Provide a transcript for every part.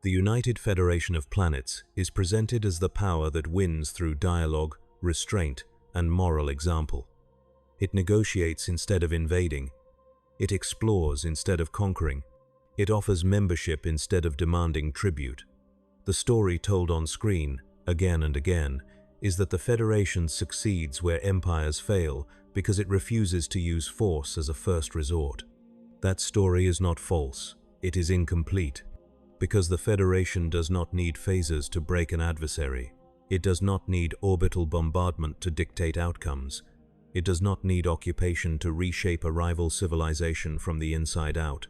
The United Federation of Planets is presented as the power that wins through dialogue, restraint, and moral example. It negotiates instead of invading. It explores instead of conquering. It offers membership instead of demanding tribute. The story told on screen, again and again, is that the Federation succeeds where empires fail because it refuses to use force as a first resort. That story is not false, it is incomplete, because the Federation does not need phasers to break an adversary. It does not need orbital bombardment to dictate outcomes. It does not need occupation to reshape a rival civilization from the inside out.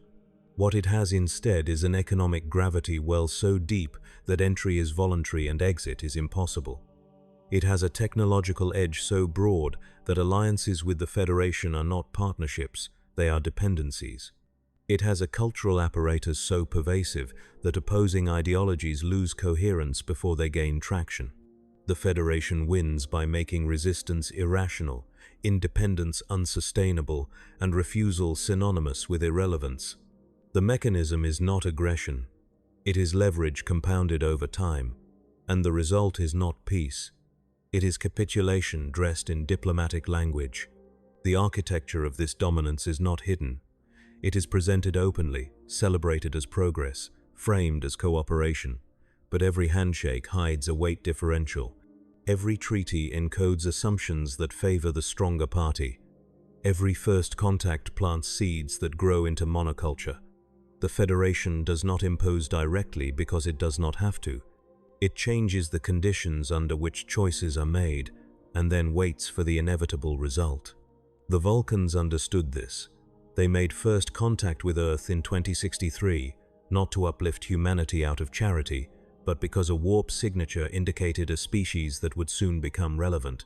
What it has instead is an economic gravity well so deep that entry is voluntary and exit is impossible. It has a technological edge so broad that alliances with the Federation are not partnerships, they are dependencies. It has a cultural apparatus so pervasive that opposing ideologies lose coherence before they gain traction. The Federation wins by making resistance irrational, independence unsustainable, and refusal synonymous with irrelevance. The mechanism is not aggression. It is leverage compounded over time, and the result is not peace. It is capitulation dressed in diplomatic language. The architecture of this dominance is not hidden. It is presented openly, celebrated as progress, framed as cooperation. But every handshake hides a weight differential. Every treaty encodes assumptions that favor the stronger party. Every first contact plants seeds that grow into monoculture. The Federation does not impose directly because it does not have to. It changes the conditions under which choices are made, and then waits for the inevitable result. The Vulcans understood this. They made first contact with Earth in 2063, not to uplift humanity out of charity, but because a warp signature indicated a species that would soon become relevant.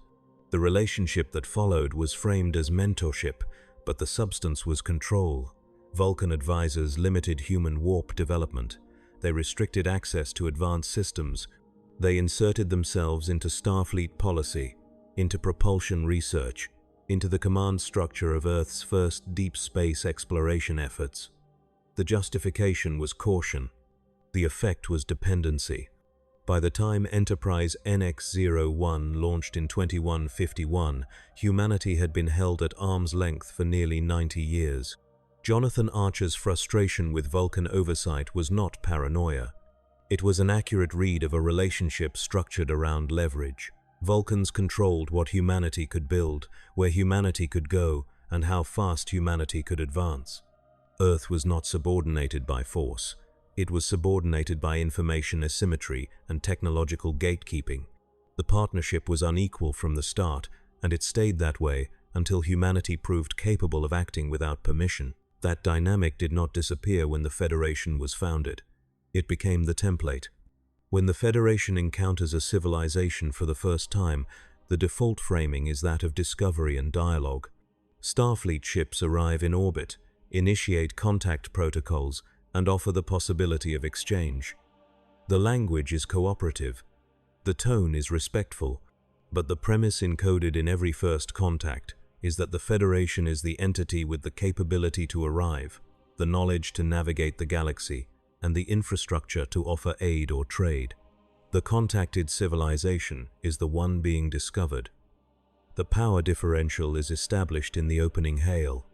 The relationship that followed was framed as mentorship, but the substance was control. Vulcan advisors limited human warp development. They restricted access to advanced systems. They inserted themselves into Starfleet policy, into propulsion research, into the command structure of Earth's first deep space exploration efforts. The justification was caution. The effect was dependency. By the time Enterprise NX-01 launched in 2151, humanity had been held at arm's length for nearly 90 years. Jonathan Archer's frustration with Vulcan oversight was not paranoia. It was an accurate read of a relationship structured around leverage. Vulcans controlled what humanity could build, where humanity could go, and how fast humanity could advance. Earth was not subordinated by force. It was subordinated by information asymmetry and technological gatekeeping. The partnership was unequal from the start, and it stayed that way until humanity proved capable of acting without permission. That dynamic did not disappear when the Federation was founded. It became the template. When the Federation encounters a civilization for the first time, the default framing is that of discovery and dialogue. Starfleet ships arrive in orbit, initiate contact protocols, and offer the possibility of exchange. The language is cooperative. The tone is respectful, but the premise encoded in every first contact is that the Federation is the entity with the capability to arrive, the knowledge to navigate the galaxy, and the infrastructure to offer aid or trade. The contacted civilization is the one being discovered. The power differential is established in the opening hail.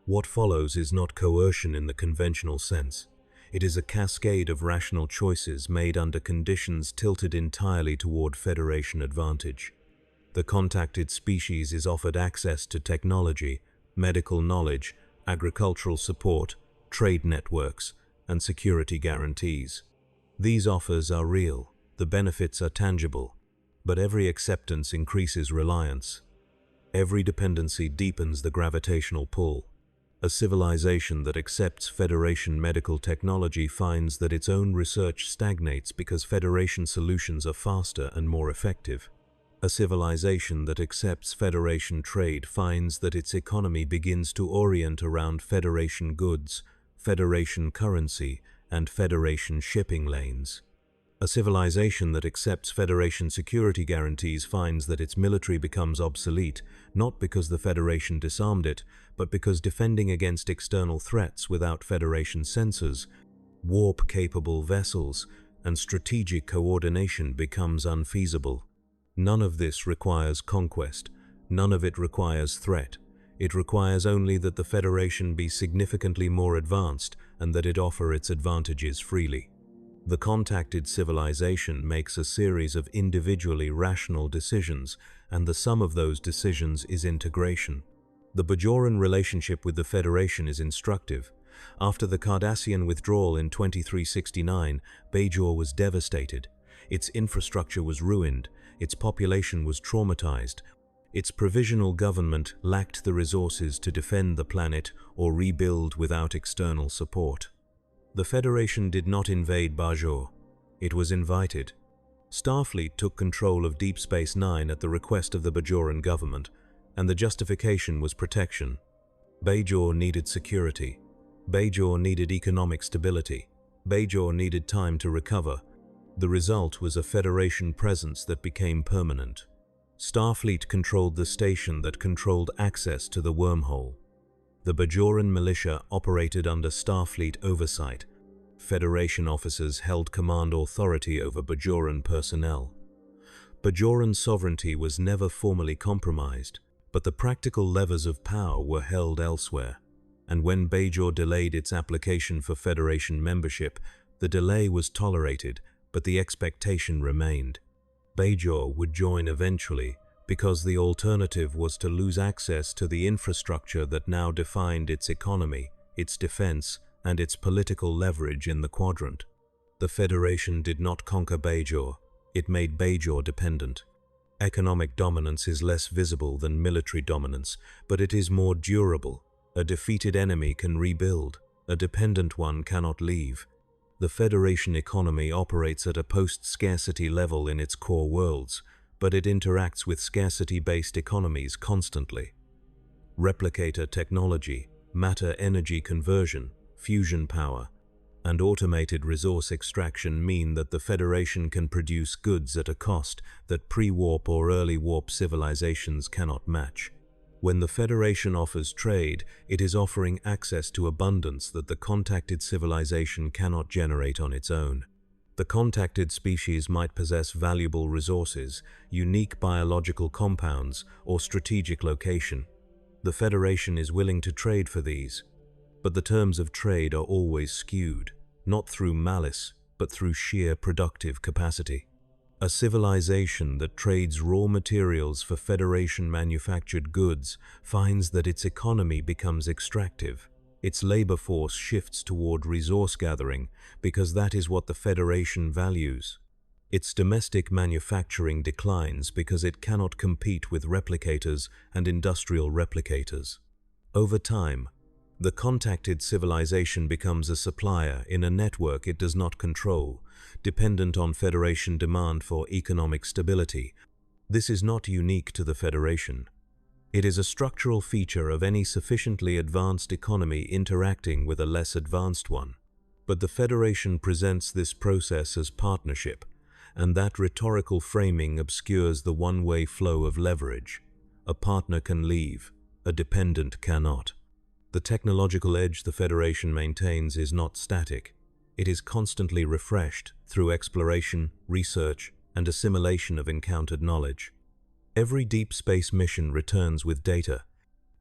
What follows is not coercion in the conventional sense. It is a cascade of rational choices made under conditions tilted entirely toward Federation advantage. The contacted species is offered access to technology, medical knowledge, agricultural support, trade networks, and security guarantees. These offers are real, the benefits are tangible, but every acceptance increases reliance. Every dependency deepens the gravitational pull. A civilization that accepts Federation medical technology finds that its own research stagnates because Federation solutions are faster and more effective. A civilization that accepts Federation trade finds that its economy begins to orient around Federation goods, Federation currency, and Federation shipping lanes. A civilization that accepts Federation security guarantees finds that its military becomes obsolete, not because the Federation disarmed it, but because defending against external threats without Federation sensors, warp-capable vessels, and strategic coordination becomes unfeasible. None of this requires conquest. None of it requires threat. It requires only that the Federation be significantly more advanced and that it offer its advantages freely. The contacted civilization makes a series of individually rational decisions, and the sum of those decisions is integration. The Bajoran relationship with the Federation is instructive. After the Cardassian withdrawal in 2369, Bajor was devastated. Its infrastructure was ruined, its population was traumatized, its provisional government lacked the resources to defend the planet or rebuild without external support. The Federation did not invade Bajor. It was invited. Starfleet took control of Deep Space Nine at the request of the Bajoran government, and the justification was protection. Bajor needed security. Bajor needed economic stability. Bajor needed time to recover. The result was a Federation presence that became permanent. Starfleet controlled the station that controlled access to the wormhole. The Bajoran militia operated under Starfleet oversight. Federation officers held command authority over Bajoran personnel. Bajoran sovereignty was never formally compromised, but the practical levers of power were held elsewhere. And when Bajor delayed its application for Federation membership, the delay was tolerated, but the expectation remained. Bajor would join eventually, because the alternative was to lose access to the infrastructure that now defined its economy, its defense, and its political leverage in the quadrant. The Federation did not conquer Bajor, it made Bajor dependent. Economic dominance is less visible than military dominance, but it is more durable. A defeated enemy can rebuild, a dependent one cannot leave. The Federation economy operates at a post-scarcity level in its core worlds, but it interacts with scarcity-based economies constantly. Replicator technology, matter-energy conversion, fusion power, and automated resource extraction mean that the Federation can produce goods at a cost that pre-warp or early warp civilizations cannot match. When the Federation offers trade, it is offering access to abundance that the contacted civilization cannot generate on its own. The contacted species might possess valuable resources, unique biological compounds, or strategic location. The Federation is willing to trade for these, but the terms of trade are always skewed, not through malice, but through sheer productive capacity. A civilization that trades raw materials for Federation-manufactured goods finds that its economy becomes extractive. Its labor force shifts toward resource gathering because that is what the Federation values. Its domestic manufacturing declines because it cannot compete with replicators and industrial replicators. Over time, the contacted civilization becomes a supplier in a network it does not control, dependent on Federation demand for economic stability. This is not unique to the Federation. It is a structural feature of any sufficiently advanced economy interacting with a less advanced one. But the Federation presents this process as partnership, and that rhetorical framing obscures the one-way flow of leverage. A partner can leave, a dependent cannot. The technological edge the Federation maintains is not static. It is constantly refreshed through exploration, research, and assimilation of encountered knowledge. Every deep space mission returns with data.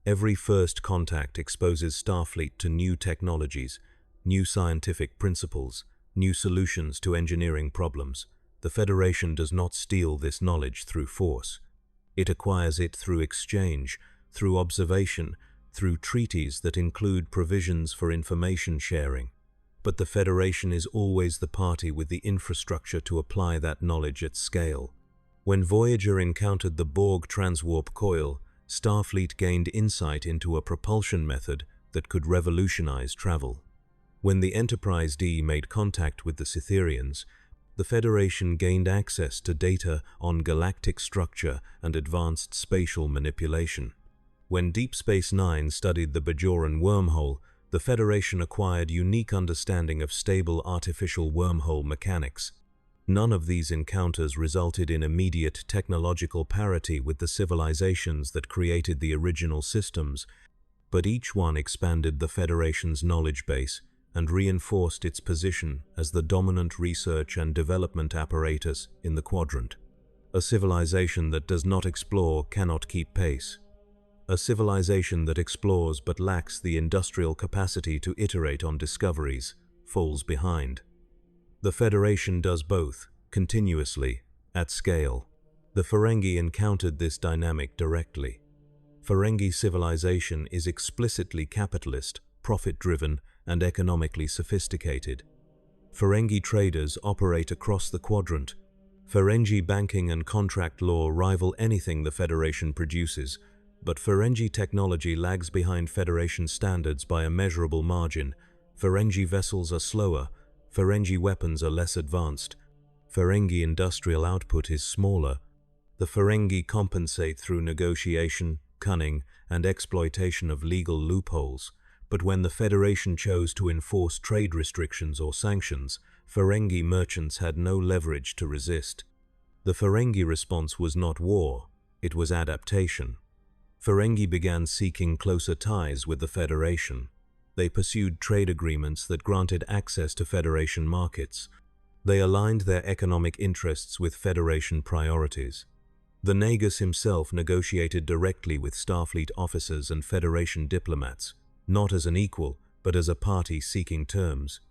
Every first contact exposes Starfleet to new technologies, new scientific principles, new solutions to engineering problems. The Federation does not steal this knowledge through force. It acquires it through exchange, through observation, through treaties that include provisions for information sharing. But the Federation is always the party with the infrastructure to apply that knowledge at scale. When Voyager encountered the Borg transwarp coil, Starfleet gained insight into a propulsion method that could revolutionize travel. When the Enterprise D made contact with the Cytherians, the Federation gained access to data on galactic structure and advanced spatial manipulation. When Deep Space Nine studied the Bajoran wormhole, the Federation acquired unique understanding of stable artificial wormhole mechanics. None of these encounters resulted in immediate technological parity with the civilizations that created the original systems, but each one expanded the Federation's knowledge base, and reinforced its position as the dominant research and development apparatus in the quadrant. A civilization that does not explore cannot keep pace. A civilization that explores but lacks the industrial capacity to iterate on discoveries falls behind. The Federation does both, continuously, at scale. The Ferengi encountered this dynamic directly. Ferengi civilization is explicitly capitalist, profit-driven, and economically sophisticated. Ferengi traders operate across the quadrant. Ferengi banking and contract law rival anything the Federation produces, but Ferengi technology lags behind Federation standards by a measurable margin. Ferengi vessels are slower, Ferengi weapons are less advanced, Ferengi industrial output is smaller. The Ferengi compensate through negotiation, cunning, and exploitation of legal loopholes, but when the Federation chose to enforce trade restrictions or sanctions, Ferengi merchants had no leverage to resist. The Ferengi response was not war, it was adaptation. Ferengi began seeking closer ties with the Federation. They pursued trade agreements that granted access to Federation markets. They aligned their economic interests with Federation priorities. The Nagus himself negotiated directly with Starfleet officers and Federation diplomats, not as an equal, but as a party seeking terms.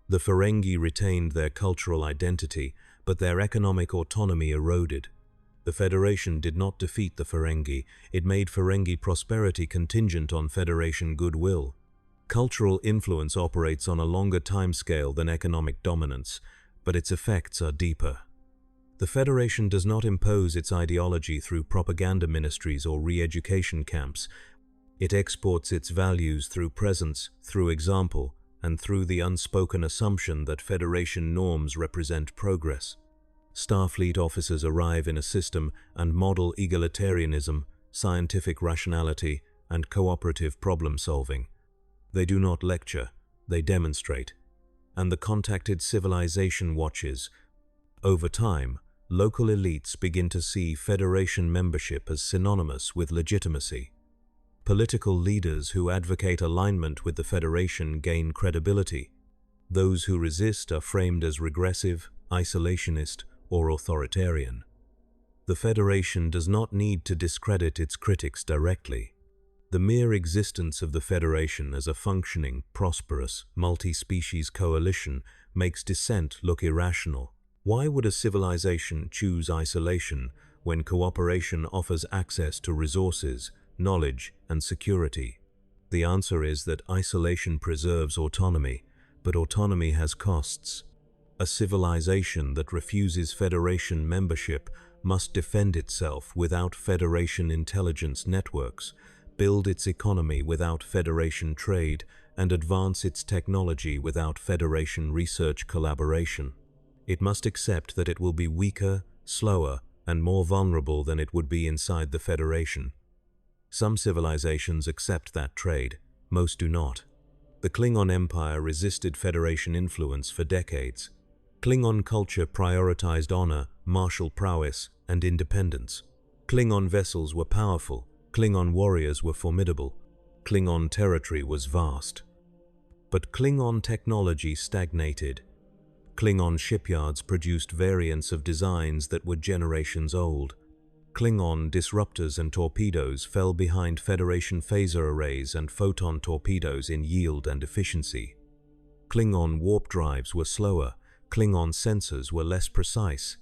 The Ferengi retained their cultural identity, but their economic autonomy eroded. The Federation did not defeat the Ferengi, it made Ferengi prosperity contingent on Federation goodwill. Cultural influence operates on a longer timescale than economic dominance, but its effects are deeper. The Federation does not impose its ideology through propaganda ministries or re-education camps. It exports its values through presence, through example, and through the unspoken assumption that Federation norms represent progress. Starfleet officers arrive in a system and model egalitarianism, scientific rationality, and cooperative problem-solving. They do not lecture, they demonstrate. And the contacted civilization watches. Over time, local elites begin to see Federation membership as synonymous with legitimacy. Political leaders who advocate alignment with the Federation gain credibility. Those who resist are framed as regressive, isolationist, or authoritarian. The Federation does not need to discredit its critics directly. The mere existence of the Federation as a functioning, prosperous, multi-species coalition makes dissent look irrational. Why would a civilization choose isolation when cooperation offers access to resources, knowledge, and security? The answer is that isolation preserves autonomy, but autonomy has costs. A civilization that refuses Federation membership must defend itself without Federation intelligence networks, build its economy without Federation trade, and advance its technology without Federation research collaboration. It must accept that it will be weaker, slower, and more vulnerable than it would be inside the Federation. Some civilizations accept that trade, most do not. The Klingon Empire resisted Federation influence for decades. Klingon culture prioritized honor, martial prowess, and independence. Klingon vessels were powerful, Klingon warriors were formidable, Klingon territory was vast. But Klingon technology stagnated. Klingon shipyards produced variants of designs that were generations old. Klingon disruptors and torpedoes fell behind Federation phaser arrays and photon torpedoes in yield and efficiency. Klingon warp drives were slower, Klingon sensors were less precise.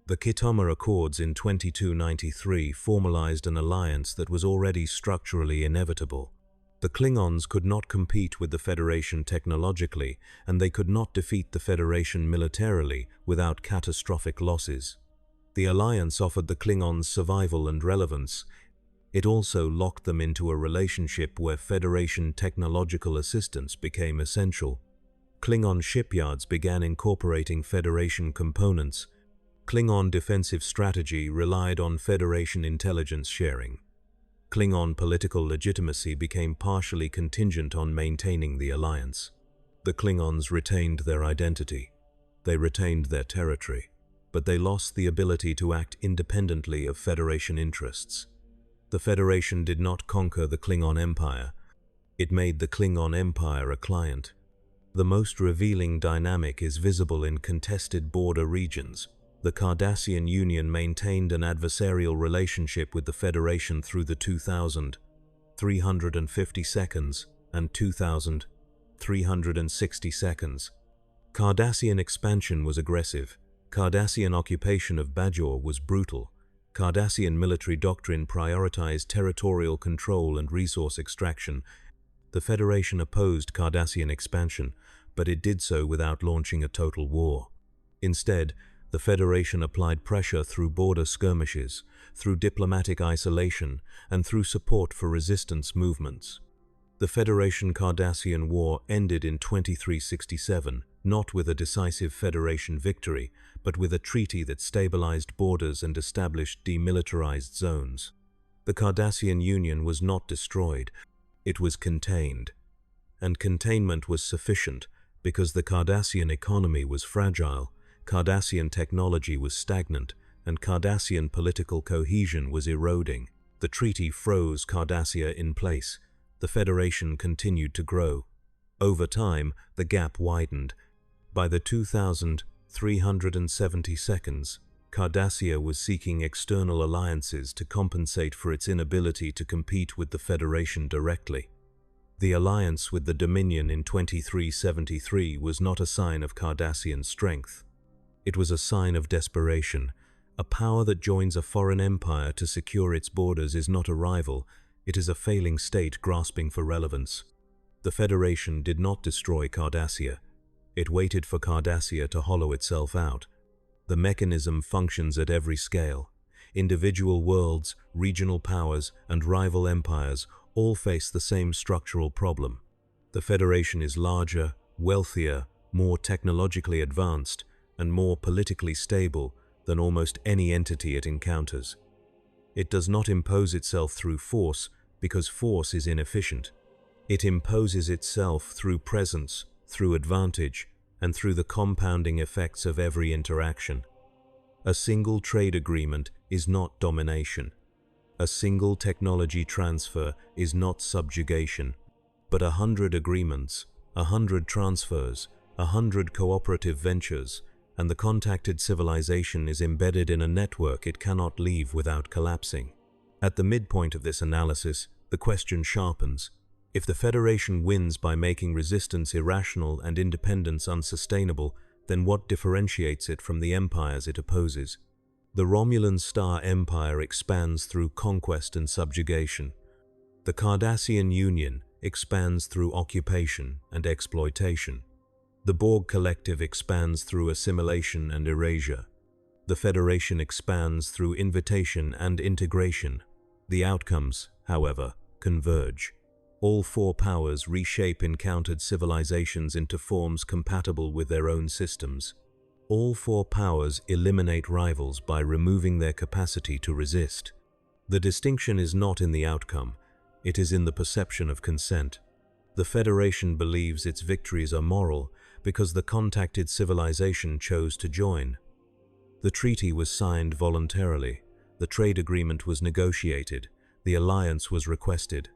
The Khitomer Accords in 2293 formalized an alliance that was already structurally inevitable. The Klingons could not compete with the Federation technologically, and they could not defeat the Federation militarily without catastrophic losses. The alliance offered the Klingons survival and relevance. It also locked them into a relationship where Federation technological assistance became essential. Klingon shipyards began incorporating Federation components. Klingon defensive strategy relied on Federation intelligence sharing. Klingon political legitimacy became partially contingent on maintaining the alliance. The Klingons retained their identity. They retained their territory, but they lost the ability to act independently of Federation interests. The Federation did not conquer the Klingon Empire. It made the Klingon Empire a client. The most revealing dynamic is visible in contested border regions. The Cardassian Union maintained an adversarial relationship with the Federation through the 2,350 seconds and 2,360 seconds. Cardassian expansion was aggressive. Cardassian occupation of Bajor was brutal. Cardassian military doctrine prioritized territorial control and resource extraction. The Federation opposed Cardassian expansion, but it did so without launching a total war. Instead, the Federation applied pressure through border skirmishes, through diplomatic isolation, and through support for resistance movements. The Federation-Cardassian War ended in 2367, not with a decisive Federation victory, but with a treaty that stabilized borders and established demilitarized zones. The Cardassian Union was not destroyed, it was contained. And containment was sufficient because the Cardassian economy was fragile, Cardassian technology was stagnant, and Cardassian political cohesion was eroding. The treaty froze Cardassia in place. The Federation continued to grow. Over time, the gap widened. By the 2,370 seconds, Cardassia was seeking external alliances to compensate for its inability to compete with the Federation directly. The alliance with the Dominion in 2373 was not a sign of Cardassian strength. It was a sign of desperation. A power that joins a foreign empire to secure its borders is not a rival, it is a failing state grasping for relevance. The Federation did not destroy Cardassia. It waited for Cardassia to hollow itself out. The mechanism functions at every scale. Individual worlds, regional powers, and rival empires all face the same structural problem. The Federation is larger, wealthier, more technologically advanced, and more politically stable than almost any entity it encounters. It does not impose itself through force because force is inefficient. It imposes itself through presence, through advantage, and through the compounding effects of every interaction. A single trade agreement is not domination. A single technology transfer is not subjugation. But 100 agreements, 100 transfers, 100 cooperative ventures, and the contacted civilization is embedded in a network it cannot leave without collapsing. At the midpoint of this analysis, the question sharpens. If the Federation wins by making resistance irrational and independence unsustainable, then what differentiates it from the empires it opposes? The Romulan Star Empire expands through conquest and subjugation. The Cardassian Union expands through occupation and exploitation. The Borg Collective expands through assimilation and erasure. The Federation expands through invitation and integration. The outcomes, however, converge. All four powers reshape encountered civilizations into forms compatible with their own systems. All four powers eliminate rivals by removing their capacity to resist. The distinction is not in the outcome, it is in the perception of consent. The Federation believes its victories are moral because the contacted civilization chose to join. The treaty was signed voluntarily, the trade agreement was negotiated, the alliance was requested.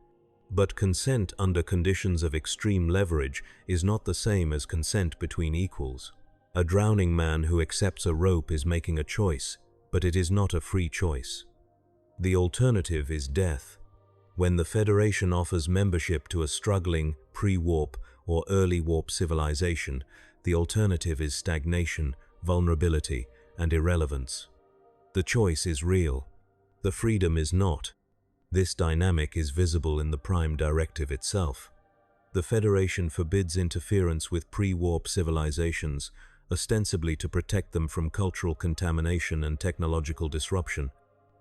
But consent under conditions of extreme leverage is not the same as consent between equals. A drowning man who accepts a rope is making a choice, but it is not a free choice. The alternative is death. When the Federation offers membership to a struggling, pre-warp or early warp civilization, the alternative is stagnation, vulnerability, and irrelevance. The choice is real. The freedom is not. This dynamic is visible in the Prime Directive itself. The Federation forbids interference with pre-warp civilizations, ostensibly to protect them from cultural contamination and technological disruption.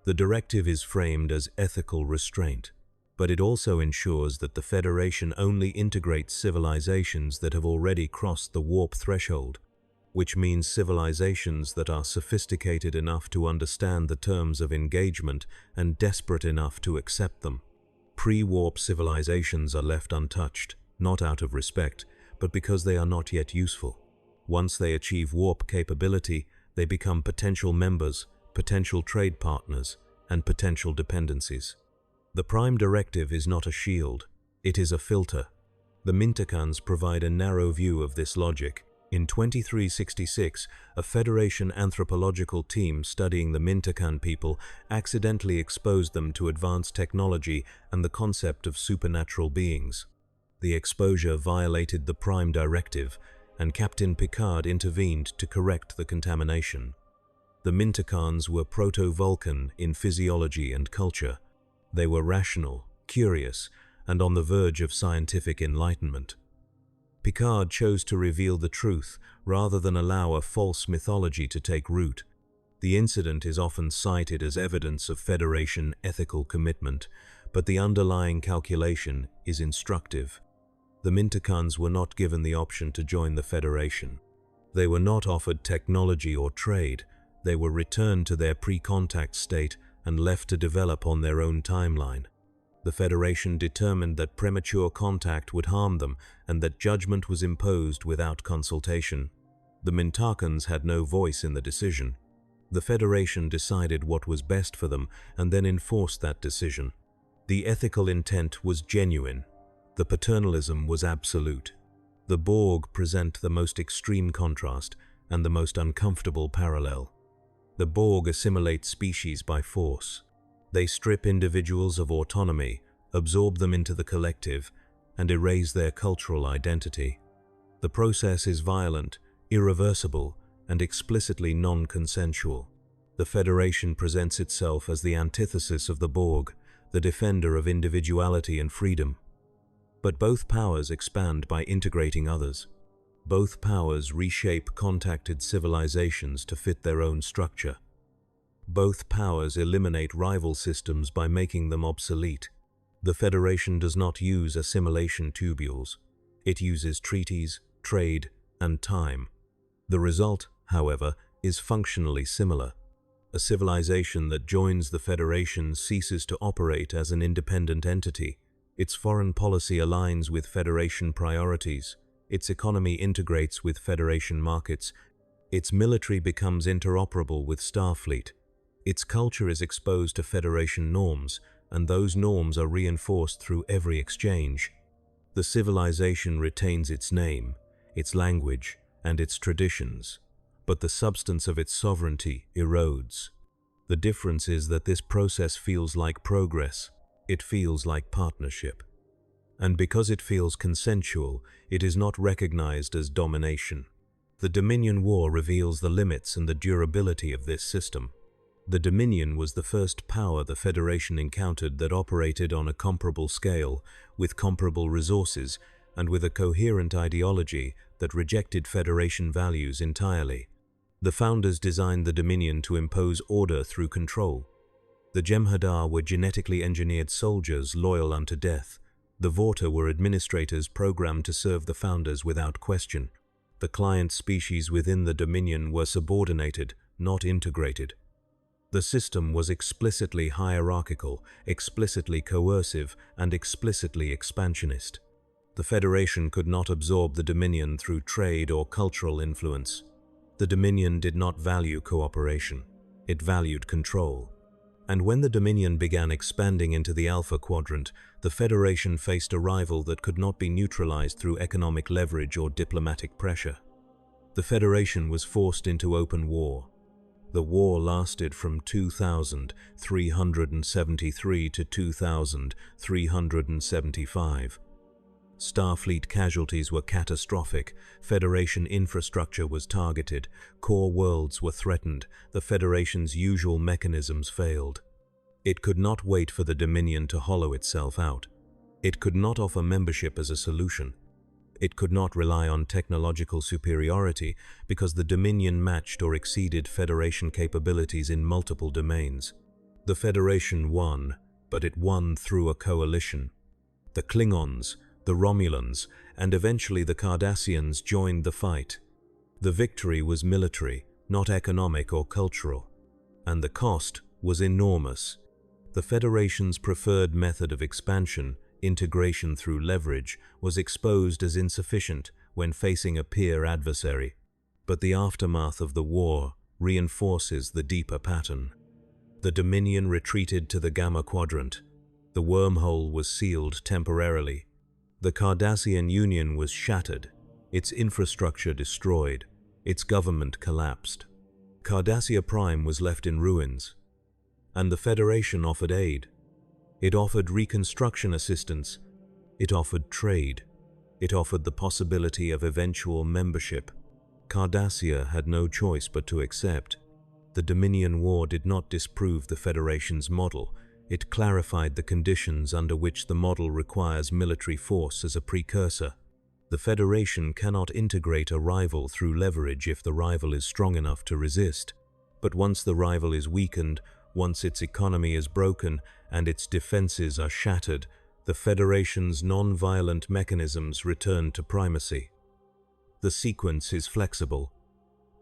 The directive is framed as ethical restraint, but it also ensures that the Federation only integrates civilizations that have already crossed the warp threshold, which means civilizations that are sophisticated enough to understand the terms of engagement and desperate enough to accept them. Pre-warp civilizations are left untouched, not out of respect, but because they are not yet useful. Once they achieve warp capability, they become potential members, potential trade partners, and potential dependencies. The Prime Directive is not a shield, it is a filter. The Mintakans provide a narrow view of this logic. In 2366, a Federation anthropological team studying the Mintakan people accidentally exposed them to advanced technology and the concept of supernatural beings. The exposure violated the Prime Directive, and Captain Picard intervened to correct the contamination. The Mintakans were proto-Vulcan in physiology and culture. They were rational, curious, and on the verge of scientific enlightenment. Picard chose to reveal the truth rather than allow a false mythology to take root. The incident is often cited as evidence of Federation ethical commitment, but the underlying calculation is instructive. The Mintakans were not given the option to join the Federation. They were not offered technology or trade. They were returned to their pre-contact state and left to develop on their own timeline. The Federation determined that premature contact would harm them and that judgment was imposed without consultation. The Mintakans had no voice in the decision. The Federation decided what was best for them and then enforced that decision. The ethical intent was genuine. The paternalism was absolute. The Borg present the most extreme contrast and the most uncomfortable parallel. The Borg assimilate species by force. They strip individuals of autonomy, absorb them into the collective, and erase their cultural identity. The process is violent, irreversible, and explicitly non-consensual. The Federation presents itself as the antithesis of the Borg, the defender of individuality and freedom. But both powers expand by integrating others. Both powers reshape contacted civilizations to fit their own structure. Both powers eliminate rival systems by making them obsolete. The Federation does not use assimilation tubules. It uses treaties, trade, and time. The result, however, is functionally similar. A civilization that joins the Federation ceases to operate as an independent entity. Its foreign policy aligns with Federation priorities. Its economy integrates with Federation markets. Its military becomes interoperable with Starfleet. Its culture is exposed to Federation norms, and those norms are reinforced through every exchange. The civilization retains its name, its language, and its traditions, but the substance of its sovereignty erodes. The difference is that this process feels like progress. It feels like partnership. And because it feels consensual, it is not recognized as domination. The Dominion War reveals the limits and the durability of this system. The Dominion was the first power the Federation encountered that operated on a comparable scale, with comparable resources, and with a coherent ideology that rejected Federation values entirely. The founders designed the Dominion to impose order through control. The Jem'Hadar were genetically engineered soldiers loyal unto death. The Vorta were administrators programmed to serve the founders without question. The client species within the Dominion were subordinated, not integrated. The system was explicitly hierarchical, explicitly coercive, and explicitly expansionist. The Federation could not absorb the Dominion through trade or cultural influence. The Dominion did not value cooperation. It valued control. And when the Dominion began expanding into the Alpha Quadrant, the Federation faced a rival that could not be neutralized through economic leverage or diplomatic pressure. The Federation was forced into open war. The war lasted from 2373 to 2375. Starfleet casualties were catastrophic, Federation infrastructure was targeted, core worlds were threatened, the Federation's usual mechanisms failed. It could not wait for the Dominion to hollow itself out. It could not offer membership as a solution. It could not rely on technological superiority because the Dominion matched or exceeded Federation capabilities in multiple domains. The Federation won, but it won through a coalition. The Klingons, the Romulans, and eventually the Cardassians joined the fight. The victory was military, not economic or cultural, and the cost was enormous. The Federation's preferred method of expansion, integration through leverage, was exposed as insufficient when facing a peer adversary. But the aftermath of the war reinforces the deeper pattern. The Dominion retreated to the Gamma Quadrant. The wormhole was sealed temporarily. The Cardassian Union was shattered, its infrastructure destroyed, its government collapsed. Cardassia Prime was left in ruins, and the Federation offered aid. It offered reconstruction assistance, it offered trade, it offered the possibility of eventual membership. Cardassia had no choice but to accept. The Dominion War did not disprove the Federation's model, it clarified the conditions under which the model requires military force as a precursor. The Federation cannot integrate a rival through leverage if the rival is strong enough to resist. But once the rival is weakened, once its economy is broken and its defenses are shattered, the Federation's non-violent mechanisms return to primacy. The sequence is flexible.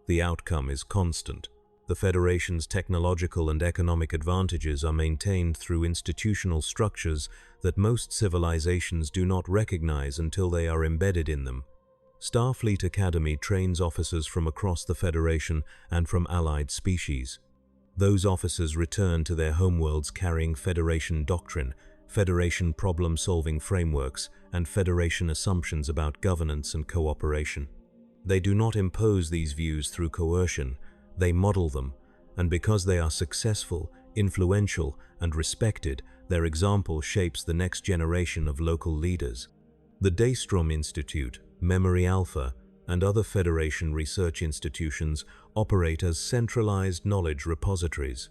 The outcome is constant. The Federation's technological and economic advantages are maintained through institutional structures that most civilizations do not recognize until they are embedded in them. Starfleet Academy trains officers from across the Federation and from allied species. Those officers return to their homeworlds carrying Federation doctrine, Federation problem-solving frameworks, and Federation assumptions about governance and cooperation. They do not impose these views through coercion, they model them, and because they are successful, influential, and respected, their example shapes the next generation of local leaders. The Daystrom Institute, Memory Alpha, and other Federation research institutions operate as centralized knowledge repositories.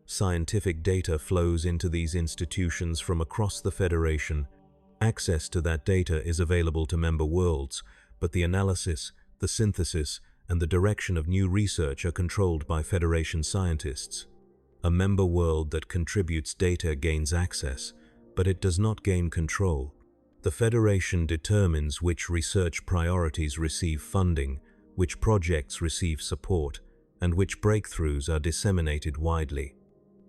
Scientific data flows into these institutions from across the Federation. Access to that data is available to member worlds, but the analysis, the synthesis, and the direction of new research are controlled by Federation scientists. A member world that contributes data gains access, but it does not gain control. The Federation determines which research priorities receive funding, which projects receive support, and which breakthroughs are disseminated widely.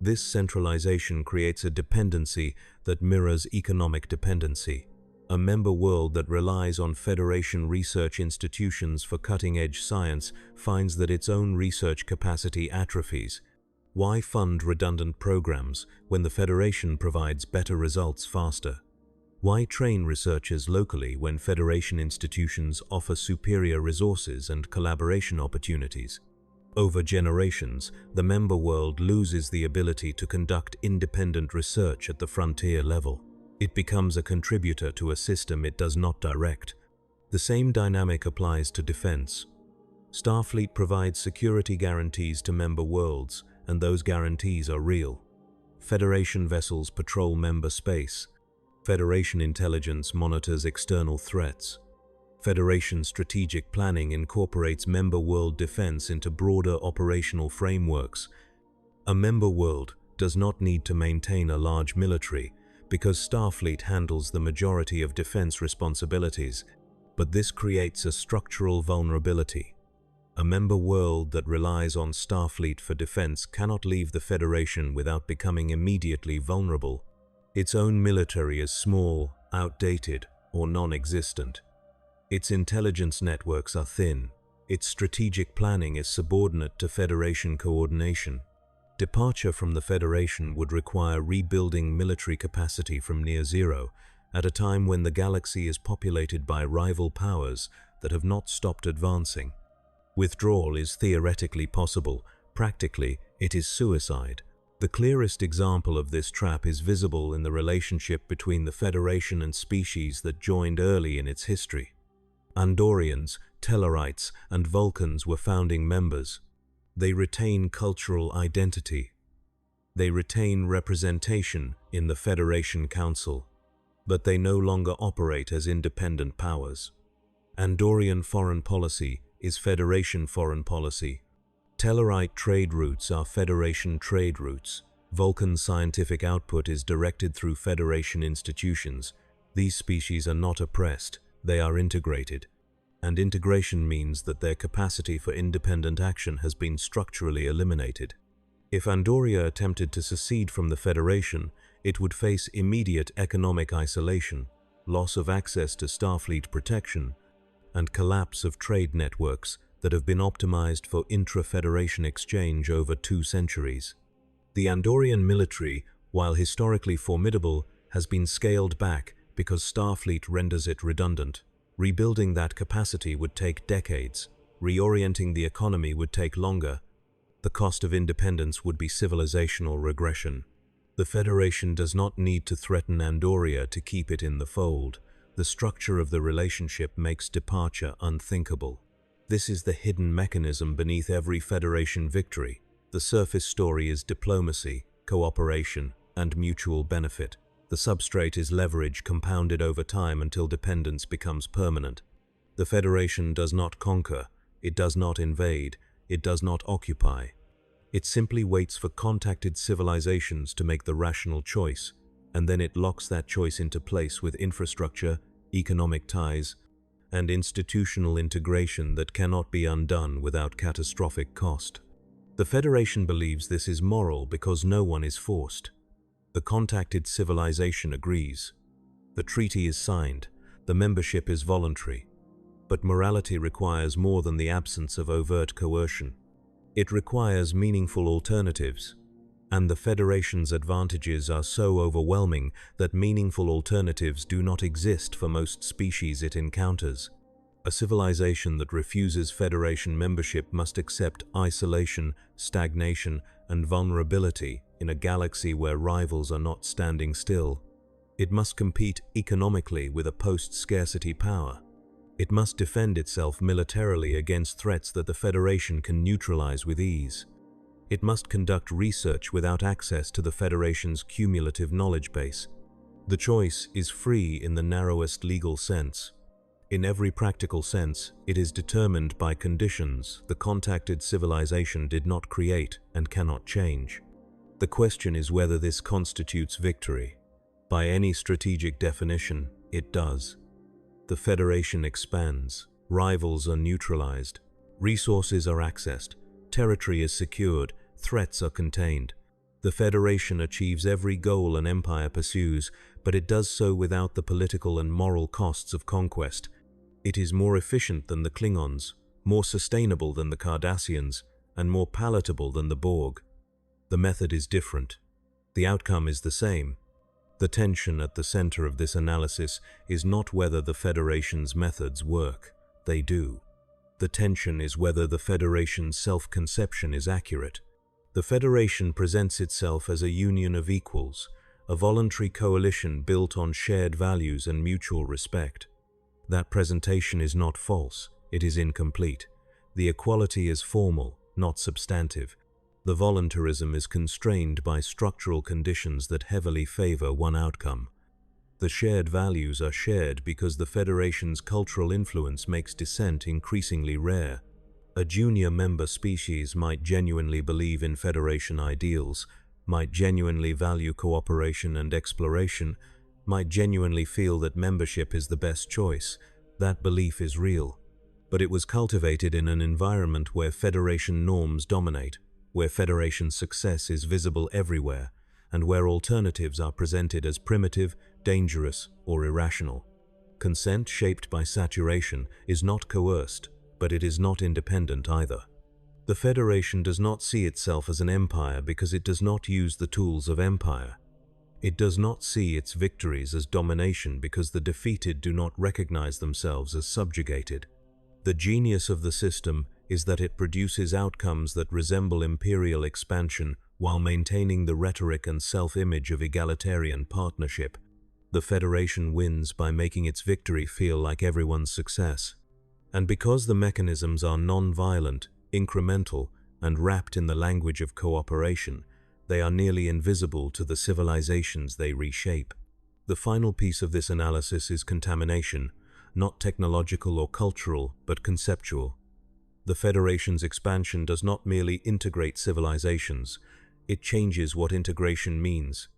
This centralization creates a dependency that mirrors economic dependency. A member world that relies on Federation research institutions for cutting-edge science finds that its own research capacity atrophies. Why fund redundant programs when the Federation provides better results faster? Why train researchers locally when Federation institutions offer superior resources and collaboration opportunities? Over generations, the member world loses the ability to conduct independent research at the frontier level. It becomes a contributor to a system it does not direct. The same dynamic applies to defense. Starfleet provides security guarantees to member worlds, and those guarantees are real. Federation vessels patrol member space. Federation intelligence monitors external threats. Federation strategic planning incorporates member world defense into broader operational frameworks. A member world does not need to maintain a large military, because Starfleet handles the majority of defense responsibilities, but this creates a structural vulnerability. A member world that relies on Starfleet for defense cannot leave the Federation without becoming immediately vulnerable. Its own military is small, outdated, or non-existent. Its intelligence networks are thin. Its strategic planning is subordinate to Federation coordination. Departure from the Federation would require rebuilding military capacity from near zero, at a time when the galaxy is populated by rival powers that have not stopped advancing. Withdrawal is theoretically possible, practically it is suicide. The clearest example of this trap is visible in the relationship between the Federation and species that joined early in its history. Andorians, Tellarites, and Vulcans were founding members. They retain cultural identity. They retain representation in the Federation Council, but they no longer operate as independent powers. Andorian foreign policy is Federation foreign policy. Tellarite trade routes are Federation trade routes. Vulcan scientific output is directed through Federation institutions. These species are not oppressed, they are integrated. And integration means that their capacity for independent action has been structurally eliminated. If Andoria attempted to secede from the Federation, it would face immediate economic isolation, loss of access to Starfleet protection, and collapse of trade networks that have been optimized for intra-Federation exchange over 2 centuries. The Andorian military, while historically formidable, has been scaled back because Starfleet renders it redundant. Rebuilding that capacity would take decades. Reorienting the economy would take longer. The cost of independence would be civilizational regression. The Federation does not need to threaten Andoria to keep it in the fold. The structure of the relationship makes departure unthinkable. This is the hidden mechanism beneath every Federation victory. The surface story is diplomacy, cooperation, and mutual benefit. The substrate is leverage compounded over time until dependence becomes permanent. The Federation does not conquer, it does not invade, it does not occupy. It simply waits for contacted civilizations to make the rational choice, and then it locks that choice into place with infrastructure, economic ties, and institutional integration that cannot be undone without catastrophic cost. The Federation believes this is moral because no one is forced. The contacted civilization agrees. The treaty is signed, the membership is voluntary. But morality requires more than the absence of overt coercion. It requires meaningful alternatives, and the Federation's advantages are so overwhelming that meaningful alternatives do not exist for most species it encounters. A civilization that refuses Federation membership must accept isolation, stagnation, and vulnerability in a galaxy where rivals are not standing still. It must compete economically with a post-scarcity power. It must defend itself militarily against threats that the Federation can neutralize with ease. It must conduct research without access to the Federation's cumulative knowledge base. The choice is free in the narrowest legal sense. In every practical sense, it is determined by conditions the contacted civilization did not create and cannot change. The question is whether this constitutes victory. By any strategic definition, it does. The Federation expands, rivals are neutralized, resources are accessed, territory is secured, threats are contained. The Federation achieves every goal an empire pursues, but it does so without the political and moral costs of conquest. It is more efficient than the Klingons, more sustainable than the Cardassians, and more palatable than the Borg. The method is different. The outcome is the same. The tension at the center of this analysis is not whether the Federation's methods work. They do. The tension is whether the Federation's self-conception is accurate. The Federation presents itself as a union of equals, a voluntary coalition built on shared values and mutual respect. That presentation is not false, it is incomplete. The equality is formal, not substantive. The voluntarism is constrained by structural conditions that heavily favor one outcome. The shared values are shared because the Federation's cultural influence makes dissent increasingly rare. A junior member species might genuinely believe in Federation ideals, might genuinely value cooperation and exploration, might genuinely feel that membership is the best choice. That belief is real. But it was cultivated in an environment where Federation norms dominate, where Federation success is visible everywhere, and where alternatives are presented as primitive, dangerous, or irrational. Consent shaped by saturation is not coerced, but it is not independent either. The Federation does not see itself as an empire because it does not use the tools of empire. It does not see its victories as domination because the defeated do not recognize themselves as subjugated. The genius of the system is that it produces outcomes that resemble imperial expansion while maintaining the rhetoric and self-image of egalitarian partnership. The Federation wins by making its victory feel like everyone's success. And because the mechanisms are non-violent, incremental, and wrapped in the language of cooperation, they are nearly invisible to the civilizations they reshape. The final piece of this analysis is contamination, not technological or cultural, but conceptual. The Federation's expansion does not merely integrate civilizations, it changes what integration means.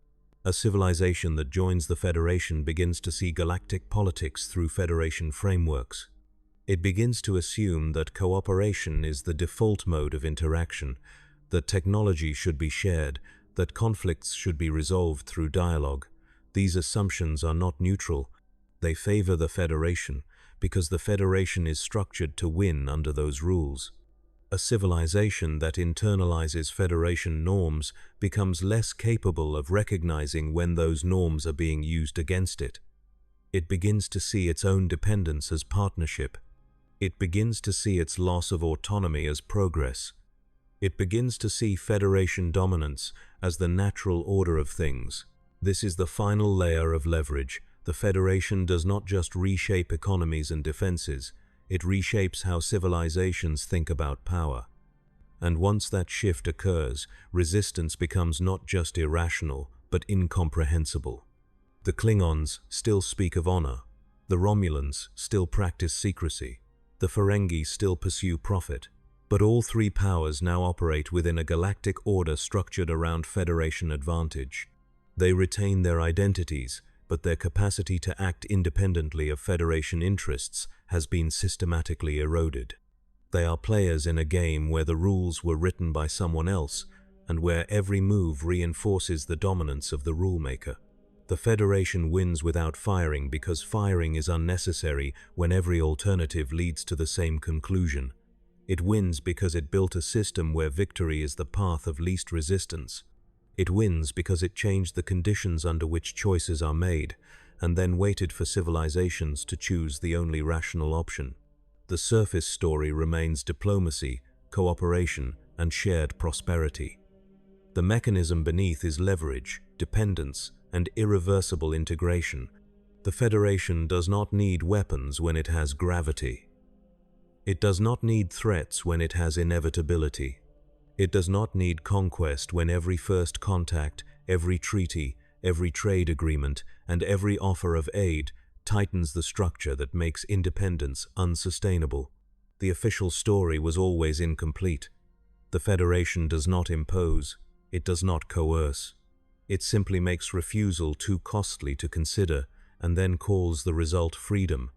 A civilization that joins the Federation begins to see galactic politics through Federation frameworks. It begins to assume that cooperation is the default mode of interaction, that technology should be shared, that conflicts should be resolved through dialogue. These assumptions are not neutral. They favor the Federation because the Federation is structured to win under those rules. A civilization that internalizes Federation norms becomes less capable of recognizing when those norms are being used against it. It begins to see its own dependence as partnership. It begins to see its loss of autonomy as progress. It begins to see Federation dominance as the natural order of things. This is the final layer of leverage. The Federation does not just reshape economies and defenses, it reshapes how civilizations think about power. And once that shift occurs, resistance becomes not just irrational, but incomprehensible. The Klingons still speak of honor. The Romulans still practice secrecy. The Ferengi still pursue profit. But all three powers now operate within a galactic order structured around Federation advantage. They retain their identities, but their capacity to act independently of Federation interests has been systematically eroded. They are players in a game where the rules were written by someone else, and where every move reinforces the dominance of the rulemaker. The Federation wins without firing because firing is unnecessary when every alternative leads to the same conclusion. It wins because it built a system where victory is the path of least resistance. It wins because it changed the conditions under which choices are made, and then waited for civilizations to choose the only rational option. The surface story remains diplomacy, cooperation, and shared prosperity. The mechanism beneath is leverage, dependence, and irreversible integration. The Federation does not need weapons when it has gravity. It does not need threats when it has inevitability. It does not need conquest when every first contact, every treaty, every trade agreement, and every offer of aid tightens the structure that makes independence unsustainable. The official story was always incomplete. The Federation does not impose, it does not coerce. It simply makes refusal too costly to consider, and then calls the result freedom,